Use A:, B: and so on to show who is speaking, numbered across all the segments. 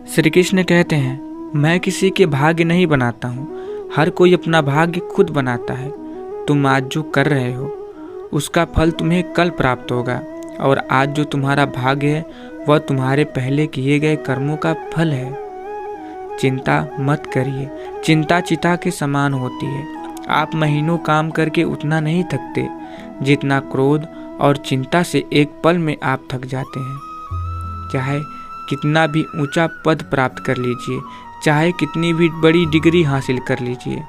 A: श्री कृष्ण कहते हैं, मैं किसी के भाग्य नहीं बनाता हूँ, हर कोई अपना भाग्य खुद बनाता है। तुम आज जो कर रहे हो उसका फल तुम्हें कल प्राप्त होगा, और आज जो तुम्हारा भाग्य है वह तुम्हारे पहले किए गए कर्मों का फल है। चिंता मत करिए, चिंता चिता के समान होती है। आप महीनों काम करके उतना नहीं थकते जितना क्रोध और चिंता से एक पल में आप थक जाते हैं। चाहे कितना भी ऊंचा पद प्राप्त कर लीजिए, चाहे कितनी भी बड़ी डिग्री हासिल कर लीजिए,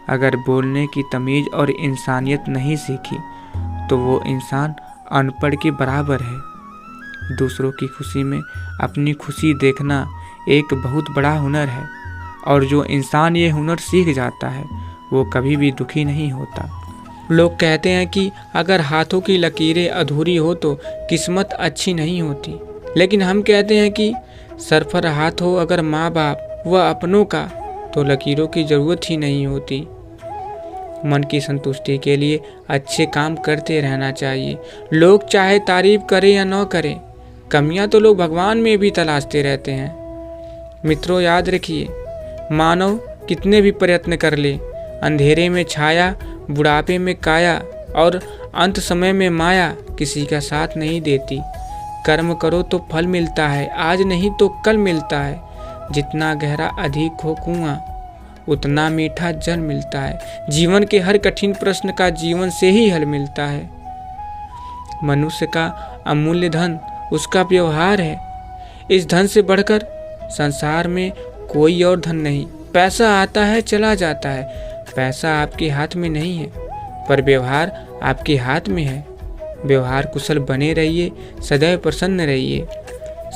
A: अगर बोलने की तमीज और इंसानियत नहीं सीखी तो वो इंसान अनपढ़ के बराबर है। दूसरों की खुशी में अपनी खुशी देखना एक बहुत बड़ा हुनर है, और जो इंसान ये हुनर सीख जाता है वो कभी भी दुखी नहीं होता। लोग कहते हैं कि अगर हाथों की लकीरें अधूरी हो तो किस्मत अच्छी नहीं होती, लेकिन हम कहते हैं कि सरफर हाथ हो अगर माँ बाप व अपनों का तो लकीरों की ज़रूरत ही नहीं होती। मन की संतुष्टि के लिए अच्छे काम करते रहना चाहिए। लोग चाहे तारीफ करें या न करें, कमियां तो लोग भगवान में भी तलाशते रहते हैं। मित्रों, याद रखिए, मानव कितने भी प्रयत्न कर ले, अंधेरे में छाया, बुढ़ापे में काया और अंत समय में माया किसी का साथ नहीं देती। कर्म करो तो फल मिलता है, आज नहीं तो कल मिलता है। जितना गहरा अधिक हो कुआं उतना मीठा जल मिलता है। जीवन के हर कठिन प्रश्न का जीवन से ही हल मिलता है। मनुष्य का अमूल्य धन उसका व्यवहार है। इस धन से बढ़कर संसार में कोई और धन नहीं। पैसा आता है चला जाता है, पैसा आपके हाथ में नहीं है, पर व्यवहार आपके हाथ में है। व्यवहार कुशल बने रहिए, सदैव प्रसन्न रहिए।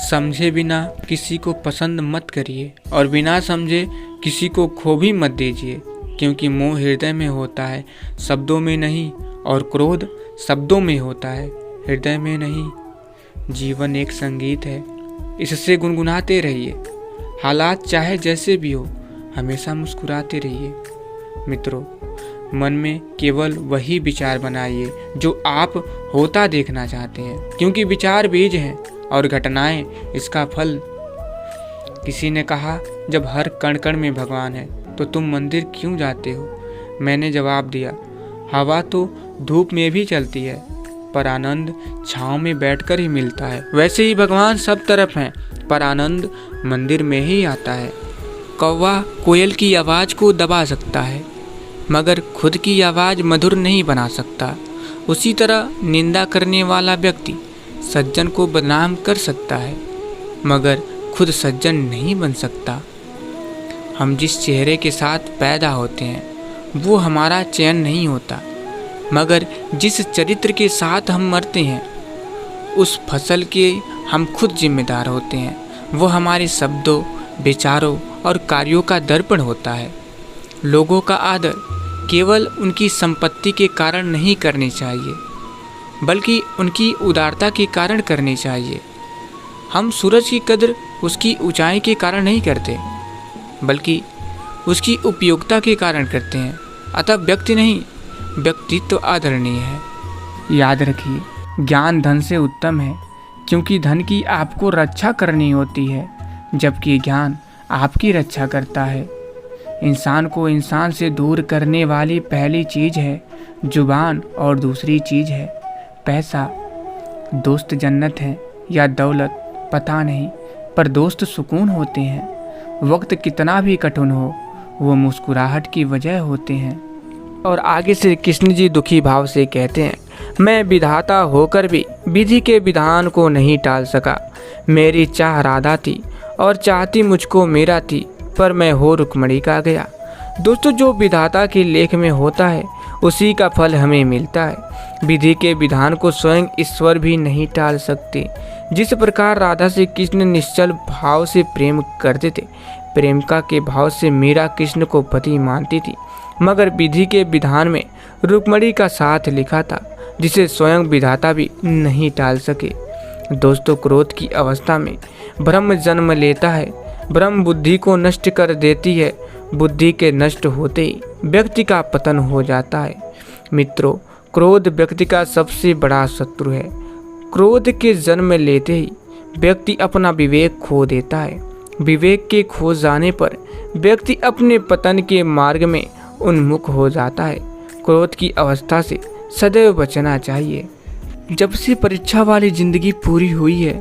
A: समझे बिना किसी को पसंद मत करिए, और बिना समझे किसी को खो भी मत दीजिए, क्योंकि मोह हृदय में होता है, शब्दों में नहीं, और क्रोध शब्दों में होता है, हृदय में नहीं। जीवन एक संगीत है, इससे गुनगुनाते रहिए। हालात चाहे जैसे भी हो, हमेशा मुस्कुराते रहिए। मित्रों, मन में केवल वही विचार बनाइए जो आप होता देखना चाहते हैं, क्योंकि विचार बीज हैं और घटनाएं इसका फल। किसी ने कहा, जब हर कण कण में भगवान है तो तुम मंदिर क्यों जाते हो? मैंने जवाब दिया, हवा तो धूप में भी चलती है, पर आनंद छाँव में बैठकर ही मिलता है। वैसे ही भगवान सब तरफ हैं, पर आनंद मंदिर में ही आता है। कौवा कोयल की आवाज़ को दबा सकता है, मगर खुद की आवाज़ मधुर नहीं बना सकता। उसी तरह निंदा करने वाला व्यक्ति सज्जन को बदनाम कर सकता है, मगर खुद सज्जन नहीं बन सकता। हम जिस चेहरे के साथ पैदा होते हैं वो हमारा चयन नहीं होता, मगर जिस चरित्र के साथ हम मरते हैं उस फसल के हम खुद जिम्मेदार होते हैं। वो हमारे शब्दों, विचारों और कार्यों का दर्पण होता है। लोगों का आदर केवल उनकी संपत्ति के कारण नहीं करनी चाहिए, बल्कि उनकी उदारता के कारण करनी चाहिए। हम सूरज की कदर उसकी ऊंचाई के कारण नहीं करते, बल्कि उसकी उपयोगिता के कारण करते हैं। अतः व्यक्ति नहीं, व्यक्तित्व आदरणीय है। याद रखिए, ज्ञान धन से उत्तम है, क्योंकि धन की आपको रक्षा करनी होती है, जबकि ज्ञान आपकी रक्षा करता है। इंसान को इंसान से दूर करने वाली पहली चीज़ है जुबान, और दूसरी चीज़ है पैसा। दोस्त जन्नत है या दौलत पता नहीं, पर दोस्त सुकून होते हैं। वक्त कितना भी कठिन हो, वो मुस्कुराहट की वजह होते हैं। और आगे से कृष्ण जी दुखी भाव से कहते हैं, मैं विधाता होकर भी विधि के विधान को नहीं टाल सका। मेरी चाह राधा थी और चाहती मुझको मेरा थी, पर मैं हो रुक्मणी का गया। दोस्तों, जो विधाता के लेख में होता है उसी का फल हमें मिलता है। विधि के विधान को स्वयं ईश्वर भी नहीं टाल सकते। जिस प्रकार राधा से कृष्ण निश्चल भाव से प्रेम करते थे, प्रेमिका के भाव से मीरा कृष्ण को पति मानती थी, मगर विधि के विधान में रुक्मणी का साथ लिखा था, जिसे स्वयं विधाता भी नहीं टाल सके। दोस्तों, क्रोध की अवस्था में ब्रह्म जन्म लेता है। ब्रह्म बुद्धि को नष्ट कर देती है। बुद्धि के नष्ट होते ही व्यक्ति का पतन हो जाता है। मित्रों, क्रोध व्यक्ति का सबसे बड़ा शत्रु है। क्रोध के जन्म लेते ही व्यक्ति अपना विवेक खो देता है। विवेक के खो जाने पर व्यक्ति अपने पतन के मार्ग में उन्मुख हो जाता है। क्रोध की अवस्था से सदैव बचना चाहिए। जब से परीक्षा वाली जिंदगी पूरी हुई है,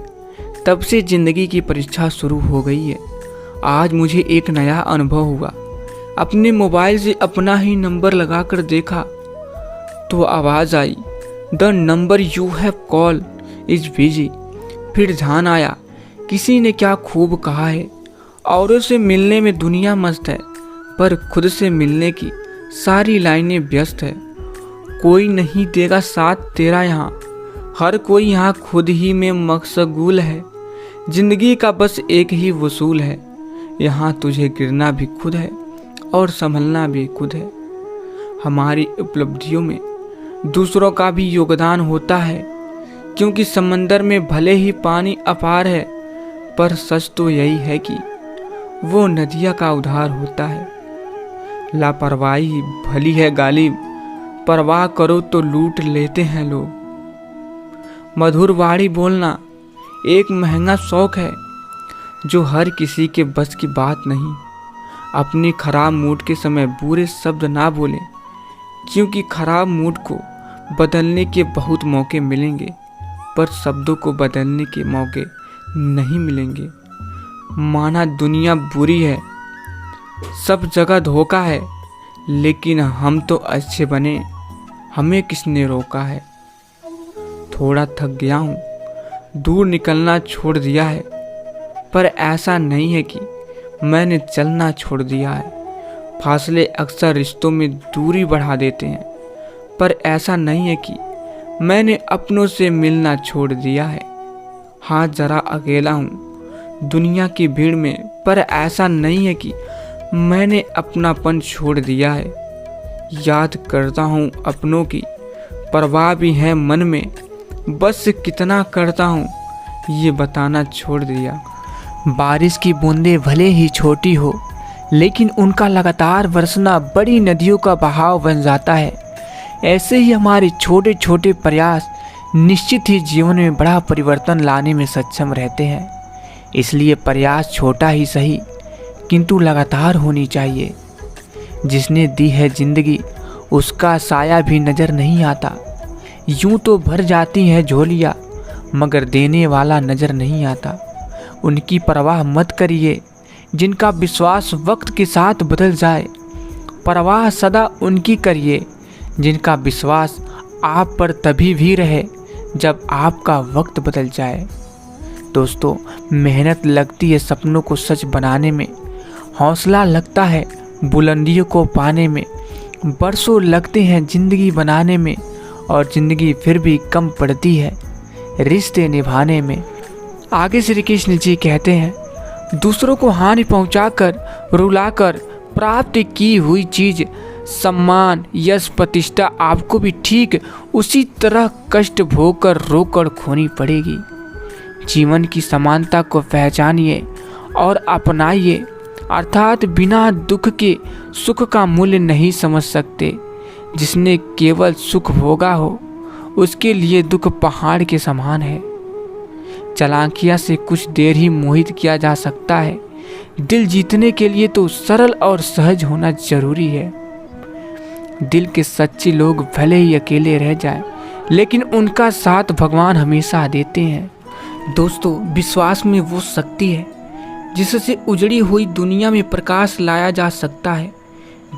A: तब से जिंदगी की परीक्षा शुरू हो गई है। आज मुझे एक नया अनुभव हुआ। अपने मोबाइल से अपना ही नंबर लगाकर देखा तो आवाज़ आई, the number you have call is busy. फिर ध्यान आया, किसी ने क्या खूब कहा है, औरों से मिलने में दुनिया मस्त है, पर खुद से मिलने की सारी लाइनें व्यस्त है। कोई नहीं देगा साथ तेरा यहाँ, हर कोई यहाँ खुद ही में मशगूल है। जिंदगी का बस एक ही वसूल है, यहाँ तुझे गिरना भी खुद है और संभलना भी खुद है। हमारी उपलब्धियों में दूसरों का भी योगदान होता है, क्योंकि समंदर में भले ही पानी अपार है, पर सच तो यही है कि वो नदिया का उधार होता है। लापरवाही भली है गालिब, परवाह करो तो लूट लेते हैं लोग। मधुर वाणी बोलना एक महंगा शौक है, जो हर किसी के बस की बात नहीं। अपने खराब मूड के समय बुरे शब्द ना बोलें, क्योंकि खराब मूड को बदलने के बहुत मौके मिलेंगे, पर शब्दों को बदलने के मौके नहीं मिलेंगे। माना दुनिया बुरी है, सब जगह धोखा है, लेकिन हम तो अच्छे बने, हमें किसने रोका है। थोड़ा थक गया हूँ, दूर निकलना छोड़ दिया है, पर ऐसा नहीं है कि मैंने चलना छोड़ दिया है। फासले अक्सर रिश्तों में दूरी बढ़ा देते हैं, पर ऐसा नहीं है कि मैंने अपनों से मिलना छोड़ दिया है। हाँ, जरा अकेला हूँ दुनिया की भीड़ में, पर ऐसा नहीं है कि मैंने अपनापन छोड़ दिया है। याद करता हूँ अपनों की, परवाह भी है मन में, बस कितना करता हूँ ये बताना छोड़ दिया। बारिश की बूंदें भले ही छोटी हो, लेकिन उनका लगातार बरसना बड़ी नदियों का बहाव बन जाता है। ऐसे ही हमारे छोटे छोटे प्रयास निश्चित ही जीवन में बड़ा परिवर्तन लाने में सक्षम रहते हैं। इसलिए प्रयास छोटा ही सही, किंतु लगातार होनी चाहिए। जिसने दी है जिंदगी, उसका साया भी नज़र नहीं आता। यूं तो भर जाती है झोलियाँ, मगर देने वाला नज़र नहीं आता। उनकी परवाह मत करिए जिनका विश्वास वक्त के साथ बदल जाए। परवाह सदा उनकी करिए जिनका विश्वास आप पर तभी भी रहे जब आपका वक्त बदल जाए। दोस्तों, मेहनत लगती है सपनों को सच बनाने में, हौसला लगता है बुलंदियों को पाने में, बरसों लगते हैं ज़िंदगी बनाने में, और ज़िंदगी फिर भी कम पड़ती है रिश्ते निभाने में। आगे श्री कृष्ण जी कहते हैं, दूसरों को हानि पहुंचाकर, रुलाकर प्राप्त की हुई चीज़, सम्मान, यश, प्रतिष्ठा आपको भी ठीक उसी तरह कष्ट भोगकर रोकर खोनी पड़ेगी। जीवन की समानता को पहचानिए और अपनाइए, अर्थात बिना दुख के सुख का मूल्य नहीं समझ सकते। जिसने केवल सुख भोगा हो, उसके लिए दुख पहाड़ के समान है। चालाकियाँ से कुछ देर ही मोहित किया जा सकता है। दिल जीतने के लिए तो सरल और सहज होना जरूरी है। दिल के सच्चे लोग भले ही अकेले रह जाएं, लेकिन उनका साथ भगवान हमेशा देते हैं। दोस्तों, विश्वास में वो शक्ति है जिससे उजड़ी हुई दुनिया में प्रकाश लाया जा सकता है।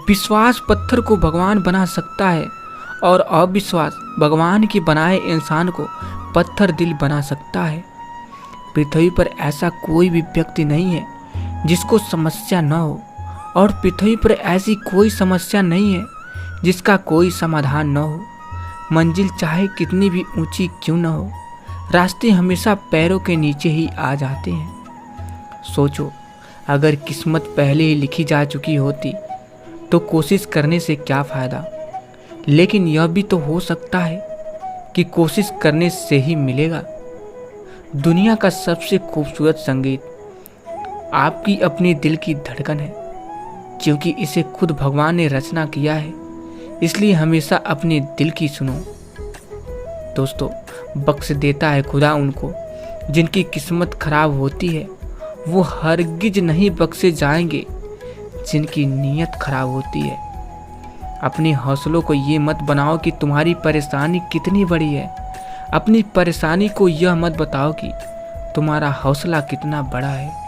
A: विश्वास पत्थर को भगवान बना सकता है, और अविश्वास भगवान के बनाए इंसान को पत्थर दिल बना सकता है। पृथ्वी पर ऐसा कोई भी व्यक्ति नहीं है जिसको समस्या न हो, और पृथ्वी पर ऐसी कोई समस्या नहीं है जिसका कोई समाधान न हो। मंजिल चाहे कितनी भी ऊंची क्यों न हो, रास्ते हमेशा पैरों के नीचे ही आ जाते हैं। सोचो, अगर किस्मत पहले ही लिखी जा चुकी होती तो कोशिश करने से क्या फ़ायदा। लेकिन यह भी तो हो सकता है कि कोशिश करने से ही मिलेगा। दुनिया का सबसे खूबसूरत संगीत आपकी अपने दिल की धड़कन है, क्योंकि इसे खुद भगवान ने रचना किया है। इसलिए हमेशा अपने दिल की सुनो। दोस्तों, बख्श देता है खुदा उनको जिनकी किस्मत खराब होती है, वो हरगिज नहीं बख्शे जाएंगे जिनकी नीयत खराब होती है। अपने हौसलों को ये मत बनाओ कि तुम्हारी परेशानी कितनी बड़ी है। अपनी परेशानी को यह मत बताओ कि तुम्हारा हौसला कितना बड़ा है।